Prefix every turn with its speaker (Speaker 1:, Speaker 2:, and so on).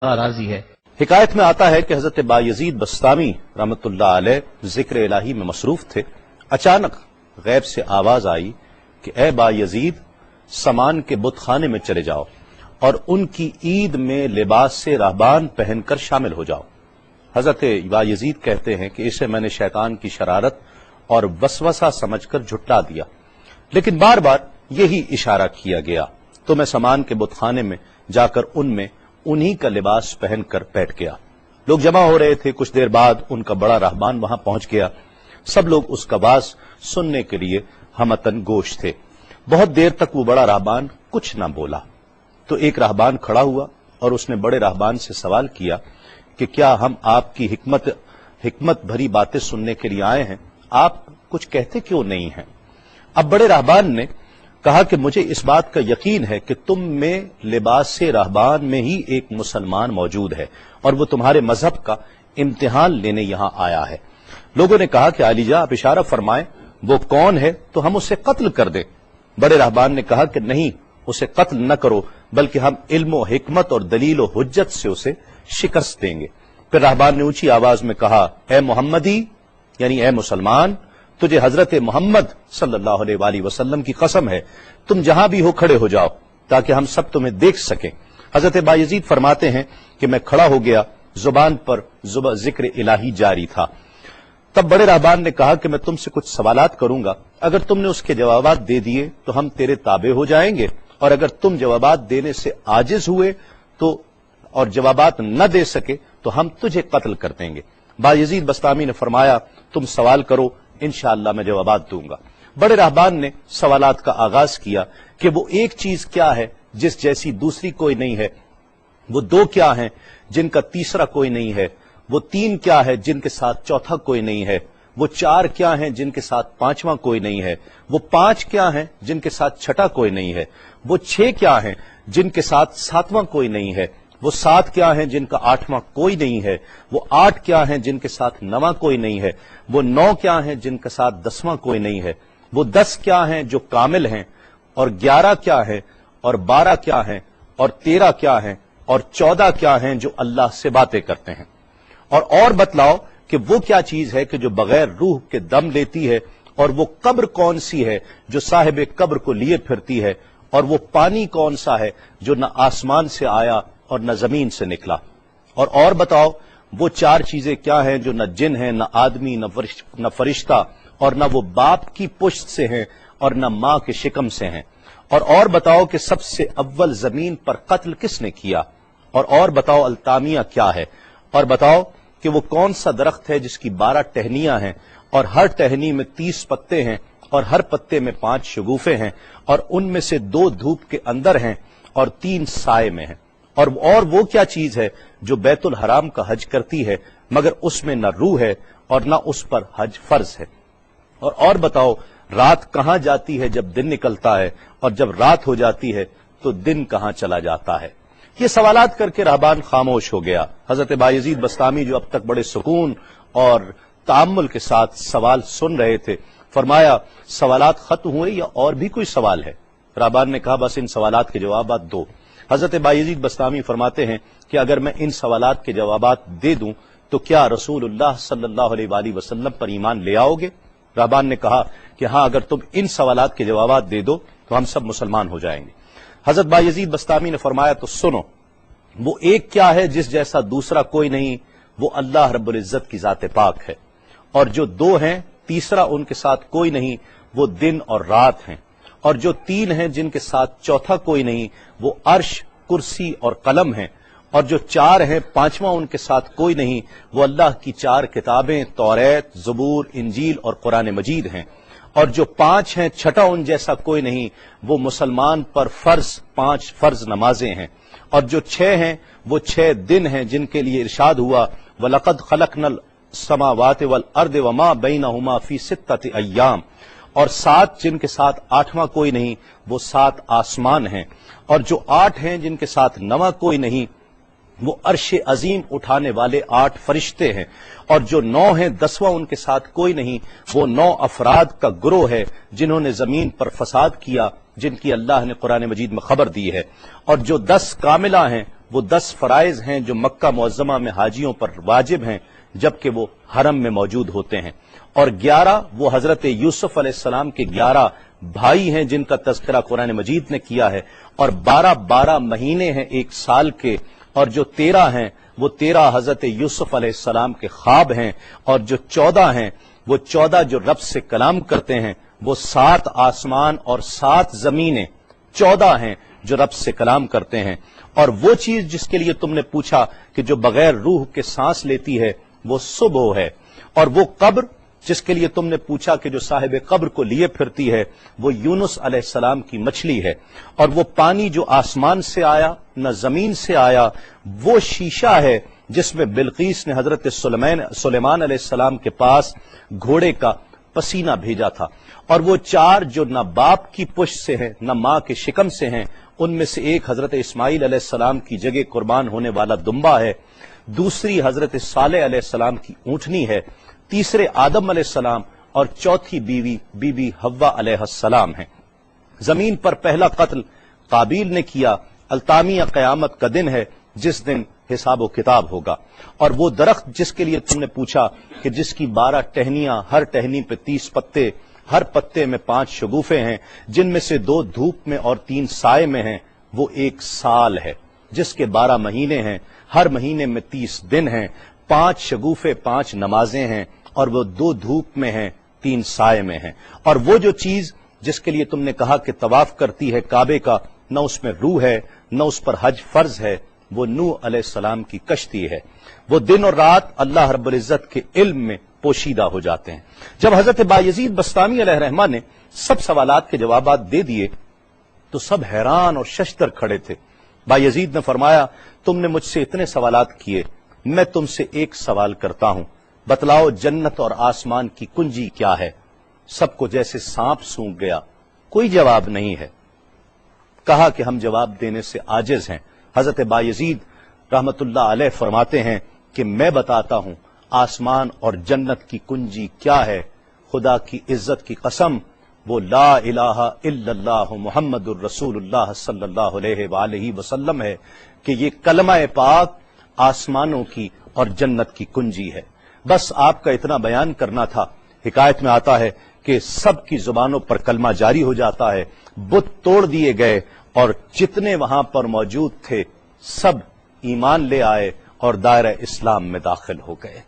Speaker 1: راضی ہے۔
Speaker 2: حکایت میں آتا ہے کہ حضرت بایزید بستامی رحمۃ اللہ علیہ ذکر الہی میں مصروف تھے۔ اچانک غیب سے آواز آئی کہ اے بایزید، سامان کے بت خانے میں چلے جاؤ اور ان کی عید میں لباس سے راہبان پہن کر شامل ہو جاؤ۔ حضرت بایزید کہتے ہیں کہ اسے میں نے شیطان کی شرارت اور وسوسہ سمجھ کر جھٹلا دیا، لیکن بار بار یہی اشارہ کیا گیا تو میں سامان کے بت خانے میں جا کر ان میں انہی کا لباس پہن کر بیٹھ گیا۔ لوگ جمع ہو رہے تھے، کچھ دیر بعد ان کا بڑا راہبان وہاں پہنچ گیا۔ سب لوگ اس کا باز سننے کے لیے ہمتن گوش تھے۔ بہت دیر تک وہ بڑا راہبان کچھ نہ بولا تو ایک راہبان کھڑا ہوا اور اس نے بڑے راہبان سے سوال کیا کہ کیا ہم آپ کی حکمت بھری باتیں سننے کے لیے آئے ہیں، آپ کچھ کہتے کیوں نہیں ہیں؟ اب بڑے راہبان نے کہا کہ مجھے اس بات کا یقین ہے کہ تم میں لباس سے راہبان میں ہی ایک مسلمان موجود ہے اور وہ تمہارے مذہب کا امتحان لینے یہاں آیا ہے۔ لوگوں نے کہا کہ علی جاں آپ اشارہ فرمائیں، وہ کون ہے تو ہم اسے قتل کر دیں۔ بڑے راہبان نے کہا کہ نہیں، اسے قتل نہ کرو، بلکہ ہم علم و حکمت اور دلیل و حجت سے اسے شکست دیں گے۔ پھر راہبان نے اونچی آواز میں کہا، اے محمدی، یعنی اے مسلمان، تجھے حضرت محمد صلی اللہ علیہ وآلہ وسلم کی قسم ہے، تم جہاں بھی ہو کھڑے ہو جاؤ تاکہ ہم سب تمہیں دیکھ سکیں۔ حضرت بایزید فرماتے ہیں کہ میں کھڑا ہو گیا، زبان پر ذکر الہی جاری تھا۔ تب بڑے راہبان نے کہا کہ میں تم سے کچھ سوالات کروں گا، اگر تم نے اس کے جوابات دے دیے تو ہم تیرے تابع ہو جائیں گے، اور اگر تم جوابات دینے سے عاجز ہوئے تو اور جوابات نہ دے سکے تو ہم تجھے قتل کر دیں گے۔ بایزید بستامی نے فرمایا، تم سوال کرو، انشاءاللہ میں جوابات دوں گا۔ بڑے راہبان نے سوالات کا آغاز کیا کہ وہ ایک چیز کیا ہے جس جیسی دوسری کوئی نہیں ہے، وہ دو کیا ہیں جن کا تیسرا کوئی نہیں ہے، وہ تین کیا ہے جن کے ساتھ چوتھا کوئی نہیں ہے، وہ چار کیا ہیں جن کے ساتھ پانچواں کوئی نہیں ہے، وہ پانچ کیا ہیں جن کے ساتھ چھٹا کوئی نہیں ہے، وہ چھ کیا ہیں جن کے ساتھ ساتواں کوئی نہیں ہے، وہ سات کیا ہیں جن کا آٹھواں کوئی نہیں ہے، وہ آٹھ کیا ہیں جن کے ساتھ نواں کوئی نہیں ہے، وہ نو کیا ہیں جن کے ساتھ دسواں کوئی نہیں ہے، وہ 10 کیا ہیں جو کامل ہیں، اور 11 کیا ہیں، اور 12 کیا ہیں، اور 13 کیا ہیں، اور 14 کیا ہیں جو اللہ سے باتیں کرتے ہیں۔ اور بتلاؤ کہ وہ کیا چیز ہے کہ جو بغیر روح کے دم لیتی ہے، اور وہ قبر کون سی ہے جو صاحب قبر کو لیے پھرتی ہے، اور وہ پانی کون سا ہے جو نہ آسمان سے آیا اور نہ زمین سے نکلا۔ اور بتاؤ وہ چار چیزیں کیا ہیں جو نہ جن ہیں، نہ آدمی، نہ فرشتہ، اور نہ وہ باپ کی پشت سے ہیں اور نہ ماں کے شکم سے ہیں۔ اور بتاؤ کہ سب سے اول زمین پر قتل کس نے کیا، اور بتاؤ التامیہ کیا ہے، اور بتاؤ کہ وہ کون سا درخت ہے جس کی 12 ٹہنیاں ہیں اور ہر ٹہنی میں 30 پتے ہیں اور ہر پتے میں 5 شگوفے ہیں، اور ان میں سے 2 دھوپ کے اندر ہیں اور 3 سائے میں ہیں۔ اور وہ کیا چیز ہے جو بیت الحرام کا حج کرتی ہے مگر اس میں نہ روح ہے اور نہ اس پر حج فرض ہے۔ اور بتاؤ رات کہاں جاتی ہے جب دن نکلتا ہے، اور جب رات ہو جاتی ہے تو دن کہاں چلا جاتا ہے۔ یہ سوالات کر کے راہبان خاموش ہو گیا۔ حضرت بایزید بستامی جو اب تک بڑے سکون اور تأمل کے ساتھ سوال سن رہے تھے، فرمایا سوالات ختم ہوئے یا اور بھی کوئی سوال ہے؟ راہبان نے کہا بس ان سوالات کے جوابات دو۔ حضرت بایزید بستامی فرماتے ہیں کہ اگر میں ان سوالات کے جوابات دے دوں تو کیا رسول اللہ صلی اللہ علیہ وآلہ وسلم پر ایمان لے آؤ گے؟ راہبان نے کہا کہ ہاں، اگر تم ان سوالات کے جوابات دے دو تو ہم سب مسلمان ہو جائیں گے۔ حضرت بایزید بستامی نے فرمایا تو سنو، وہ ایک کیا ہے جس جیسا دوسرا کوئی نہیں، وہ اللہ رب العزت کی ذات پاک ہے، اور جو 2 ہیں تیسرا ان کے ساتھ کوئی نہیں، وہ دن اور رات ہیں، اور جو 3 ہیں جن کے ساتھ چوتھا کوئی نہیں، وہ عرش، کرسی اور قلم ہیں، اور جو 4 ہیں پانچواں ان کے ساتھ کوئی نہیں، وہ اللہ کی 4 کتابیں توریت، زبور، انجیل اور قرآن مجید ہیں، اور جو 5 ہیں چھٹا ان جیسا کوئی نہیں، وہ مسلمان پر 5 فرض نمازیں ہیں، اور جو 6 ہیں وہ 6 دن ہیں جن کے لیے ارشاد ہوا وَلَقَدْ خَلَقْنَا السَّمَاوَاتِ وَالْأَرْضَ وَمَا بَيْنَهُمَا فِي 6 أَيَّامٍ، اور 7 جن کے ساتھ 8واں کوئی نہیں، وہ 7 آسمان ہیں، اور جو 8 ہیں جن کے ساتھ 9واں کوئی نہیں، وہ عرش عظیم اٹھانے والے 8 فرشتے ہیں، اور جو 9 ہیں 10واں ان کے ساتھ کوئی نہیں، وہ 9 افراد کا گروہ ہے جنہوں نے زمین پر فساد کیا، جن کی اللہ نے قرآن مجید میں خبر دی ہے، اور جو 10 کاملہ ہیں وہ 10 فرائض ہیں جو مکہ معظمہ میں حاجیوں پر واجب ہیں جبکہ وہ حرم میں موجود ہوتے ہیں، اور 11 وہ حضرت یوسف علیہ السلام کے 11 بھائی ہیں جن کا تذکرہ قرآن مجید نے کیا ہے، اور 12 مہینے ہیں ایک سال کے، اور جو 13 ہیں وہ 13 حضرت یوسف علیہ السلام کے خواب ہیں، اور جو 14 ہیں وہ 14 جو رب سے کلام کرتے ہیں، وہ 7 آسمان اور 7 زمینیں 14 ہیں جو رب سے کلام کرتے ہیں، اور وہ چیز جس کے لیے تم نے پوچھا کہ جو بغیر روح کے سانس لیتی ہے وہ صبح ہے، اور وہ قبر جس کے لیے تم نے پوچھا کہ جو صاحب قبر کو لیے پھرتی ہے وہ یونس علیہ السلام کی مچھلی ہے، اور وہ پانی جو آسمان سے آیا نہ زمین سے آیا وہ شیشہ ہے جس میں بلقیس نے حضرت سلیمان علیہ السلام کے پاس گھوڑے کا پسینہ بھیجا تھا، اور وہ 4 جو نہ باپ کی پشت سے ہیں نہ ماں کے شکم سے ہیں، ان میں سے ایک حضرت اسماعیل علیہ السلام کی جگہ قربان ہونے والا دمبا ہے، دوسری حضرت صالح علیہ السلام کی اونٹنی ہے، تیسرے آدم علیہ السلام، اور چوتھی بیوی بی بی حوا علیہ السلام ہیں۔ زمین پر پہلا قتل قابیل نے کیا، التامیہ قیامت کا دن ہے جس دن حساب و کتاب ہوگا، اور وہ درخت جس کے لیے تم نے پوچھا کہ جس کی 12 ٹہنیاں، ہر ٹہنی پہ 30 پتے، ہر پتے میں 5 شگوفے ہیں جن میں سے 2 دھوپ میں اور 3 سائے میں ہیں، وہ 1 سال ہے جس کے 12 مہینے ہیں، ہر مہینے میں 30 دن ہیں، 5 شگوفے 5 نمازیں ہیں، اور وہ 2 دھوپ میں ہیں 3 سائے میں ہیں، اور وہ جو چیز جس کے لیے تم نے کہا کہ طواف کرتی ہے کعبے کا، نہ اس میں روح ہے نہ اس پر حج فرض ہے، وہ نوح علیہ السلام کی کشتی ہے، وہ دن اور رات اللہ رب العزت کے علم میں پوشیدہ ہو جاتے ہیں۔ جب حضرت بایزید بسطامی علیہ الرحمہ نے سب سوالات کے جوابات دے دیے تو سب حیران اور ششدر کھڑے تھے۔ بایزید نے فرمایا تم نے مجھ سے اتنے سوالات کیے، میں تم سے ایک سوال کرتا ہوں، بتلاؤ جنت اور آسمان کی کنجی کیا ہے؟ سب کو جیسے سانپ سونگھ گیا، کوئی جواب نہیں ہے۔ کہا کہ ہم جواب دینے سے عاجز ہیں۔ حضرت بایزید رحمت اللہ علیہ فرماتے ہیں کہ میں بتاتا ہوں آسمان اور جنت کی کنجی کیا ہے، خدا کی عزت کی قسم وہ لا الہ الا اللہ محمد الرسول اللہ صلی اللہ علیہ وآلہ وسلم ہے کہ یہ کلمہ پاک آسمانوں کی اور جنت کی کنجی ہے۔ بس آپ کا اتنا بیان کرنا تھا۔ حکایت میں آتا ہے کہ سب کی زبانوں پر کلمہ جاری ہو جاتا ہے، بت توڑ دیے گئے اور جتنے وہاں پر موجود تھے سب ایمان لے آئے اور دائرہ اسلام میں داخل ہو گئے۔